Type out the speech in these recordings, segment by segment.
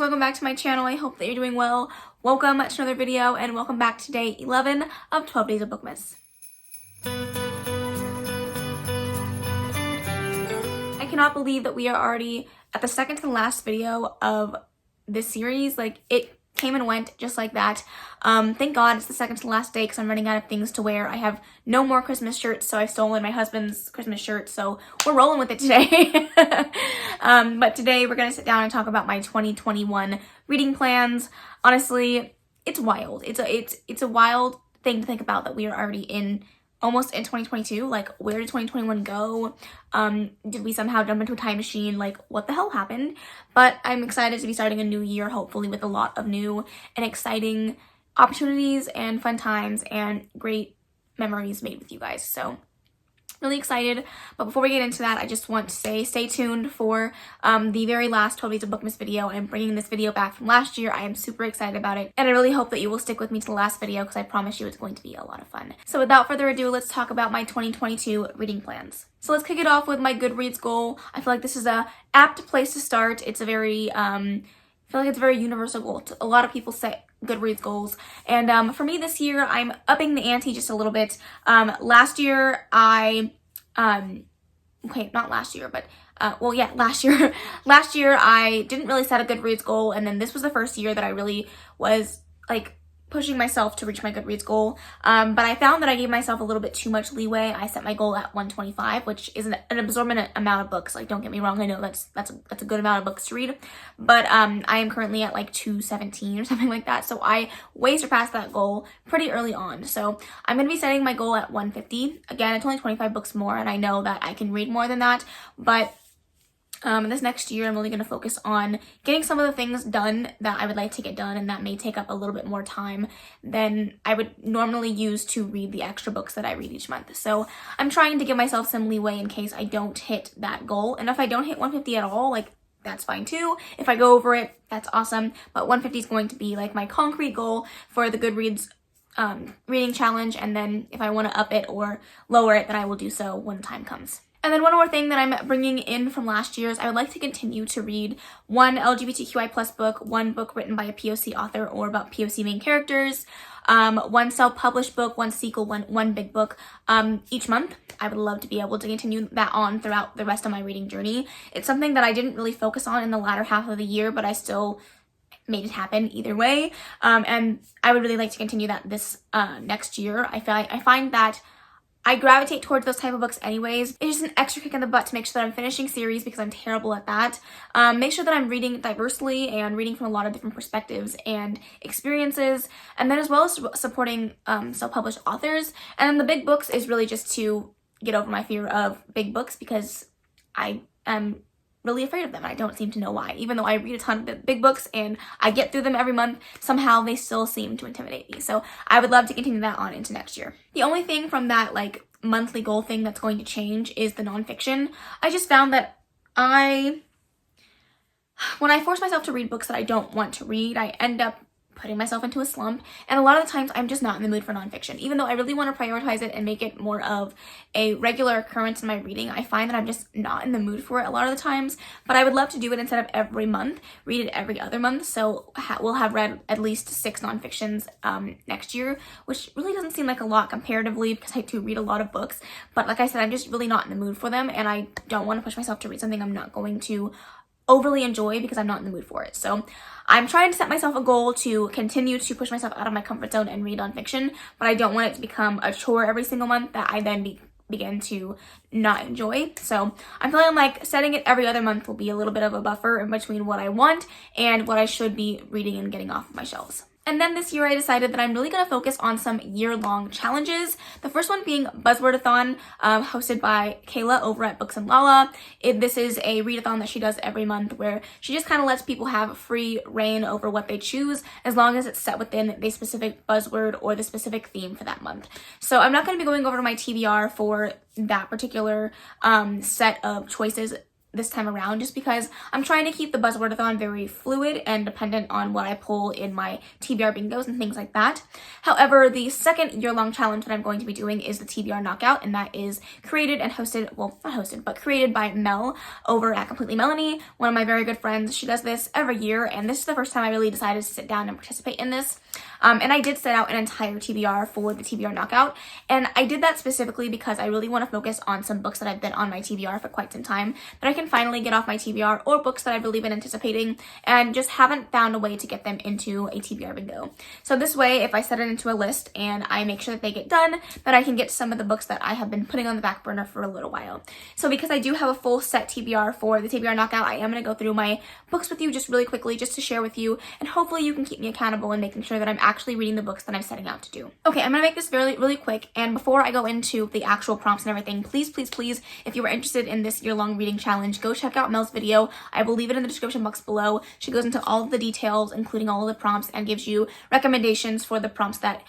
welcome back to my channel. I hope that you're doing well. Welcome to another video and welcome back to day 11 of 12 Days of Bookmas. I cannot believe that we are already at the second to the last video of this series. Like, it came and went just like that. Thank God it's the second to the last day because I'm running out of things to wear. I have no more Christmas shirts, so I've stolen my husband's Christmas shirt, so we're rolling with it today. But today we're going to sit down and talk about my 2021 reading plans. Honestly, it's wild. It's a wild thing to think about that we are already almost in 2022. Like, where did 2021 go? Did we somehow jump into a time machine? Like, what the hell happened? But I'm excited to be starting a new year, hopefully with a lot of new and exciting opportunities and fun times and great memories made with you guys. So really excited. But before we get into that, I just want to say stay tuned for the very last 12 Days of Bookmas video. I'm bringing this video back from last year. I am super excited about it, and I really hope that you will stick with me to the last video because I promise you it's going to be a lot of fun. So without further ado, let's talk about my 2022 reading plans. So let's kick it off with my Goodreads goal. I feel like this is a apt place to start. It's a very I feel like it's a very universal goal. A lot of people set Goodreads goals, and for me this year, I'm upping the ante just a little bit. Last year I last year I didn't really set a Goodreads goal, and then this was the first year that I really was like pushing myself to reach my Goodreads goal. But I found that I gave myself a little bit too much leeway. I set my goal at 125, which is an absorbent amount of books. Like, don't get me wrong, I know that's a good amount of books to read, but I am currently at like 217 or something like that. So I way surpassed that goal pretty early on. So I'm going to be setting my goal at 150. Again, it's only 25 books more, and I know that I can read more than that, but this next year, I'm really going to focus on getting some of the things done that I would like to get done, and that may take up a little bit more time than I would normally use to read the extra books that I read each month. So I'm trying to give myself some leeway in case I don't hit that goal. And if I don't hit 150 at all, like, that's fine too. If I go over it, that's awesome. But 150 is going to be like my concrete goal for the Goodreads reading challenge. And then if I want to up it or lower it, then I will do so when the time comes. And then one more thing that I'm bringing in from last year is I would like to continue to read one LGBTQI+ book, one book written by a POC author or about POC main characters, one self-published book, one sequel, one big book each month. I would love to be able to continue that on throughout the rest of my reading journey. It's something that I didn't really focus on in the latter half of the year, but I still made it happen either way. And I would really like to continue that this next year. I find that I gravitate towards those type of books anyways. It's just an extra kick in the butt to make sure that I'm finishing series because I'm terrible at that. Make sure that I'm reading diversely and reading from a lot of different perspectives and experiences, and then as well as supporting self-published authors. And then the big books is really just to get over my fear of big books because I am really afraid of them. I don't seem to know why. Even though I read a ton of big books and I get through them every month, somehow they still seem to intimidate me. So I would love to continue that on into next year. The only thing from that like monthly goal thing that's going to change is the nonfiction. I just found that when I force myself to read books that I don't want to read, I end up putting myself into a slump, and a lot of the times I'm just not in the mood for nonfiction. Even though I really want to prioritize it and make it more of a regular occurrence in my reading, I find that I'm just not in the mood for it a lot of the times. But I would love to do it instead of every month, read it every other month. So we'll have read at least 6 nonfictions next year, which really doesn't seem like a lot comparatively because I do read a lot of books. But like I said, I'm just really not in the mood for them, and I don't want to push myself to read something I'm not going to overly enjoy because I'm not in the mood for it. So I'm trying to set myself a goal to continue to push myself out of my comfort zone and read nonfiction, but I don't want it to become a chore every single month that I then begin to not enjoy. So I'm feeling like setting it every other month will be a little bit of a buffer in between what I want and what I should be reading and getting off of my shelves. And then this year I decided that I'm really going to focus on some year-long challenges. The first one being Buzzwordathon, hosted by Kayla over at Books and Lala. This is a readathon that she does every month where she just kind of lets people have free reign over what they choose as long as it's set within the specific buzzword or the specific theme for that month. So I'm not going to be going over to my TBR for that particular set of choices this time around, just because I'm trying to keep the Buzzwordathon very fluid and dependent on what I pull in my TBR bingos and things like that. However, the second year-long challenge that I'm going to be doing is the TBR Knockout, and that is created and hosted, well, not hosted, but created by Mel over at Completely Melanie, one of my very good friends. She does this every year, and this is the first time I really decided to sit down and participate in this. And I did set out an entire TBR for the TBR Knockout, and I did that specifically because I really want to focus on some books that I've been on my TBR for quite some time, that I can finally get off my TBR, or books that I've really been anticipating and just haven't found a way to get them into a TBR bingo. So this way, if I set it into a list and I make sure that they get done, that I can get some of the books that I have been putting on the back burner for a little while. So because I do have a full set TBR for the TBR Knockout, I am going to go through my books with you just really quickly, just to share with you, and hopefully you can keep me accountable in making sure that I'm actually reading the books that I'm setting out to do. Okay, I'm going to make this really quick, and before I go into the actual prompts and everything, please, if you are interested in this year-long reading challenge, go check out Mel's video. I will leave it in the description box below. She goes into all of the details, including all of the prompts, and gives you recommendations for the prompts that,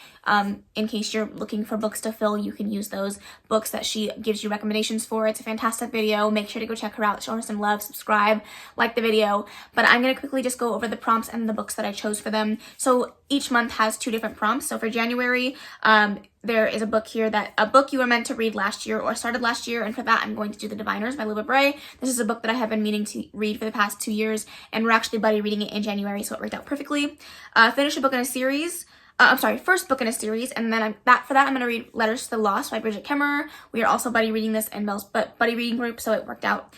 in case you're looking for books to fill, you can use those books that she gives you recommendations for. It's a fantastic video. Make sure to go check her out, show her some love, subscribe, like the video. But I'm going to quickly just go over the prompts and the books that I chose for them. So each month has 2 different prompts. So for January, there is a book here a book you were meant to read last year or started last year, and for that I'm going to do The Diviners by Libba Bray. This is a book that I have been meaning to read for the past 2 years, and we're actually buddy reading it in January, so it worked out perfectly. Finish a book in a series. First book in a series, and then for that I'm going to read Letters to the Lost by Bridget Kemmerer. We are also buddy reading this in Mel's buddy reading group, so it worked out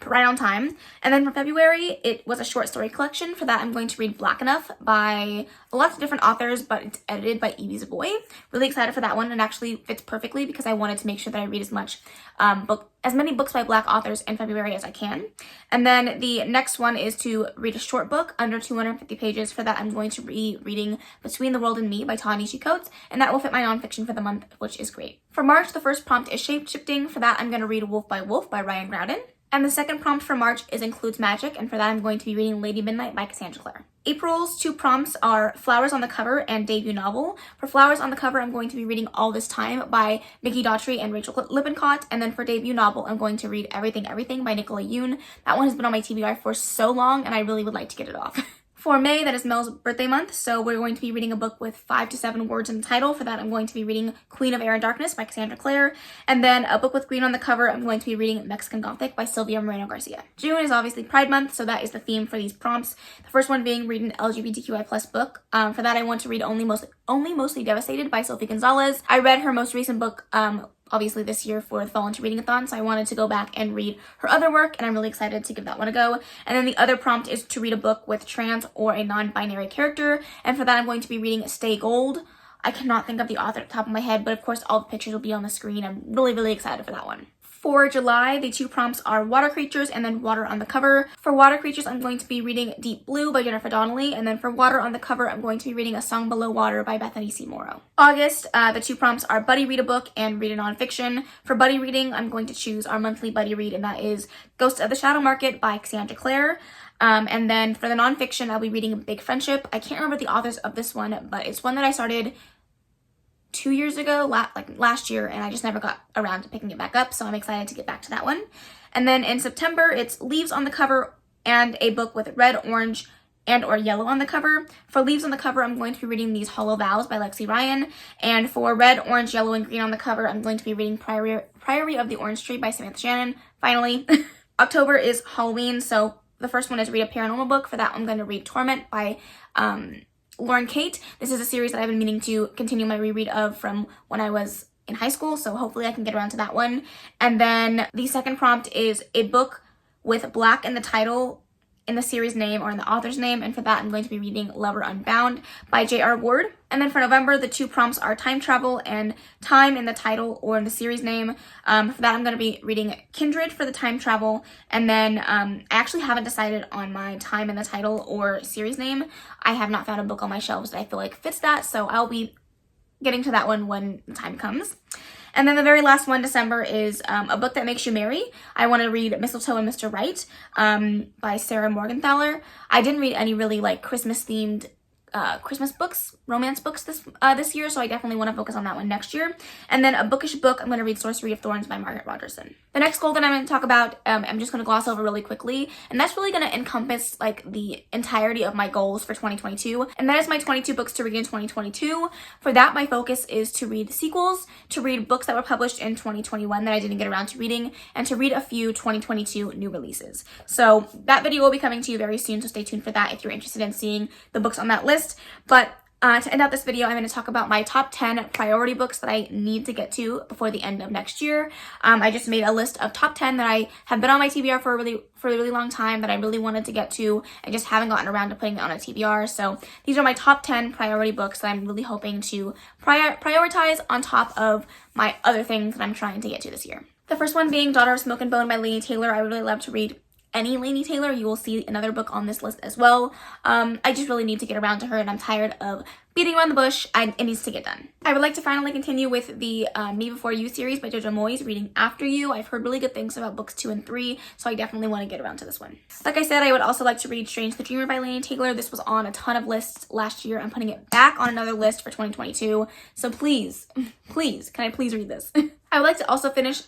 right on time. And then for February, it was a short story collection. For that, I'm going to read Black Enough by lots of different authors, but it's edited by Evie Zaboy. Really excited for that one, and actually fits perfectly because I wanted to make sure that I read as many books by Black authors in February as I can. And then the next one is to read a short book under 250 pages. For that, I'm going to be reading Between the World and Me by Ta-Nehisi Coates, and that will fit my nonfiction for the month, which is great. For March, the first prompt is shape shifting. For that, I'm going to read Wolf by Ryan Rowden. And the second prompt for March includes magic, and for that I'm going to be reading Lady Midnight by Cassandra Clare. April's 2 prompts are Flowers on the Cover and Debut Novel. For Flowers on the Cover, I'm going to be reading All This Time by Nikki Daughtry and Rachel Lippincott, and then for Debut Novel, I'm going to read Everything by Nicola Yoon. That one has been on my TBR for so long, and I really would like to get it off. For May, that is Mel's birthday month, so we're going to be reading a book with 5 to 7 words in the title. For that, I'm going to be reading Queen of Air and Darkness by Cassandra Clare, and then a book with green on the cover, I'm going to be reading Mexican Gothic by Sylvia Moreno Garcia. June is obviously Pride Month, so that is the theme for these prompts. The first one being read an LGBTQI+ book. For that, I want to read Only Mostly Devastated by Sophie Gonzalez. I read her most recent book, obviously this year for the Fall Into Reading-a-thon, so I wanted to go back and read her other work, and I'm really excited to give that one a go. And then the other prompt is to read a book with trans or a non-binary character, and for that I'm going to be reading Stay Gold. I cannot think of the author at the top of my head, but of course all the pictures will be on the screen. I'm really excited for that one. For July, the 2 prompts are Water Creatures and then Water on the Cover. For Water Creatures, I'm going to be reading Deep Blue by Jennifer Donnelly, and then for Water on the Cover, I'm going to be reading A Song Below Water by Bethany C. Morrow. August, the 2 prompts are Buddy Read a Book and Read a Nonfiction. For Buddy Reading, I'm going to choose our monthly buddy read, and that is Ghosts of the Shadow Market by Cassandra Clare. And then for the nonfiction, I'll be reading Big Friendship. I can't remember the authors of this one, but it's one that I started 2 years ago, last year, and I just never got around to picking it back up, so I'm excited to get back to that one. And then in September, it's Leaves on the Cover and a book with red, orange, and or yellow on the cover. For Leaves on the Cover, I'm going to be reading These Hollow Vows by Lexi Ryan, and for red, orange, yellow, and green on the cover, I'm going to be reading Priory of the Orange Tree by Samantha Shannon. Finally, October is Halloween, so the first one is read a paranormal book. For that, I'm going to read Torment by Lauren Kate. This is a series that I've been meaning to continue my reread of from when I was in high school, so hopefully I can get around to that one. And then the second prompt is a book with black in the title, in the series name or in the author's name, and for that I'm going to be reading Lover Unbound by J.R. Ward. And then for November, the 2 prompts are time travel and time in the title or in the series name. For that I'm going to be reading Kindred for the time travel, and then I actually haven't decided on my time in the title or series name. I have not found a book on my shelves that I feel like fits that, so I'll be getting to that one when the time comes. And then the very last one, December, is a book that makes you merry. I want to read Mistletoe and Mr. Right by Sarah Morgenthaler. I didn't read any really Christmas themed Christmas books, romance books this year, so I definitely want to focus on that one next year. And then a bookish book, I'm going to read Sorcery of Thorns by Margaret Rogerson. The next goal that I'm going to talk about, I'm just going to gloss over really quickly, and that's really going to encompass like the entirety of my goals for 2022, and that is my 22 books to read in 2022. For that, my focus is to read sequels, to read books that were published in 2021 that I didn't get around to reading, and to read a few 2022 new releases. So that video will be coming to you very soon, so stay tuned for that if you're interested in seeing the books on that list. But to end out this video, I'm going to talk about my top 10 priority books that I need to get to before the end of next year. I just made a list of top 10 that I have been on my TBR for a really long time that I really wanted to get to. I just haven't gotten around to putting it on a TBR. So these are my top 10 priority books that I'm really hoping to prioritize on top of my other things that I'm trying to get to this year. The first one being Daughter of Smoke and Bone by Laini Taylor. I would really love to read any Laini Taylor. You will see another book on this list as well. I just really need to get around to her, and I'm tired of beating around the bush. It needs to get done. I would like to finally continue with the Me Before You series by Jojo Moyes, reading After You. I've heard really good things about books 2 and 3, so I definitely want to get around to this one. Like I said, I would also like to read Strange the Dreamer by Laini Taylor. This was on a ton of lists last year. I'm putting it back on another list for 2022, so please, can I please read this? I would like to also finish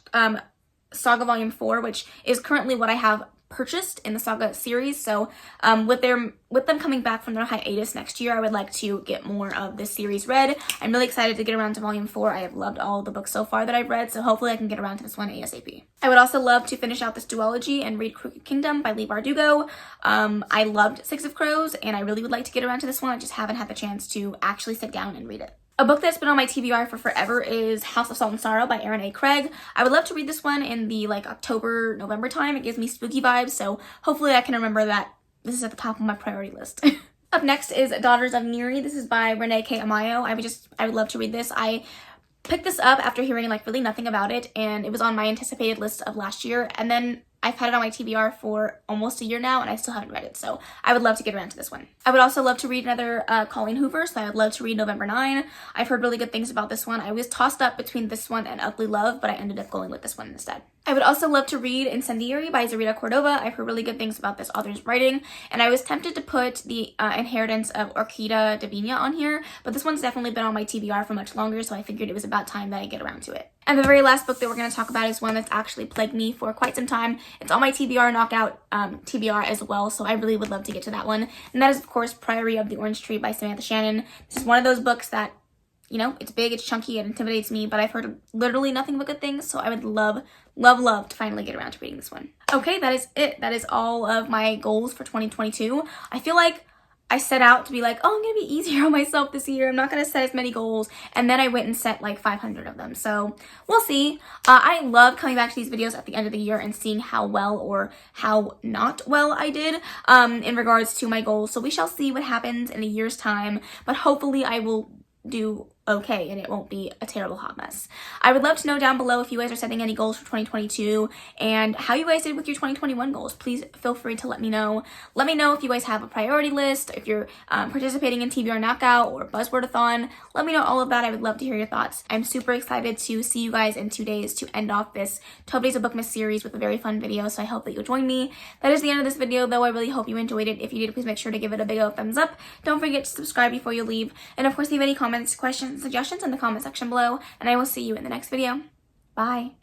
Saga Volume 4, which is currently what I have purchased in the Saga series. So with them coming back from their hiatus next year, I would like to get more of this series read. I'm really excited to get around to Volume 4. I have loved all the books so far that I've read, so hopefully I can get around to this one ASAP. I would also love to finish out this duology and read Crooked Kingdom by Leigh Bardugo. I loved Six of Crows, and I really would like to get around to this one. I just haven't had the chance to actually sit down and read it. A book that's been on my TBR for forever is House of Salt and Sorrow by Erin A. Craig. I would love to read this one in the October, November time. It gives me spooky vibes, so hopefully I can remember that this is at the top of my priority list. Up next is Daughters of Neri. This is by Renee K. Amayo. I would love to read this. I picked this up after hearing really nothing about it, and it was on my anticipated list of last year, and then I've had it on my TBR for almost a year now, and I still haven't read it, so I would love to get around to this one. I would also love to read another Colleen Hoover, so I would love to read November 9. I've heard really good things about this one. I was tossed up between this one and Ugly Love, but I ended up going with this one instead. I would also love to read Incendiary by Zarita Cordova. I've heard really good things about this author's writing, and I was tempted to put The Inheritance of Orquídea Divina on here, but this one's definitely been on my TBR for much longer, so I figured it was about time that I get around to it. And the very last book that we're going to talk about is one that's actually plagued me for quite some time. It's on my TBR Knockout TBR as well, so I really would love to get to that one. And that is, of course, Priory of the Orange Tree by Samantha Shannon. This is one of those books that, it's big, it's chunky, it intimidates me, but I've heard literally nothing but good things, so I would love to finally get around to reading this one. Okay, that is it. That is all of my goals for 2022. I feel like I set out to be I'm going to be easier on myself this year. I'm not going to set as many goals. And then I went and set 500 of them. So we'll see. I love coming back to these videos at the end of the year and seeing how well or how not well I did in regards to my goals. So we shall see what happens in a year's time. But hopefully I will do okay and it won't be a terrible hot mess. I would love to know down below if you guys are setting any goals for 2022 and how you guys did with your 2021 goals. Please feel free to let me know. Let me know if you guys have a priority list, if you're participating in TBR Knockout or Buzzword-a-thon. Let me know all of that. I would love to hear your thoughts. I'm super excited to see you guys in 2 days to end off this 12 Days of Bookmas series with a very fun video, so I hope that you'll join me. That is the end of this video, though. I really hope you enjoyed it. If you did, please make sure to give it a big old thumbs up. Don't forget to subscribe before you leave. And of course, leave any comments, questions, suggestions in the comment section below, and I will see you in the next video. Bye.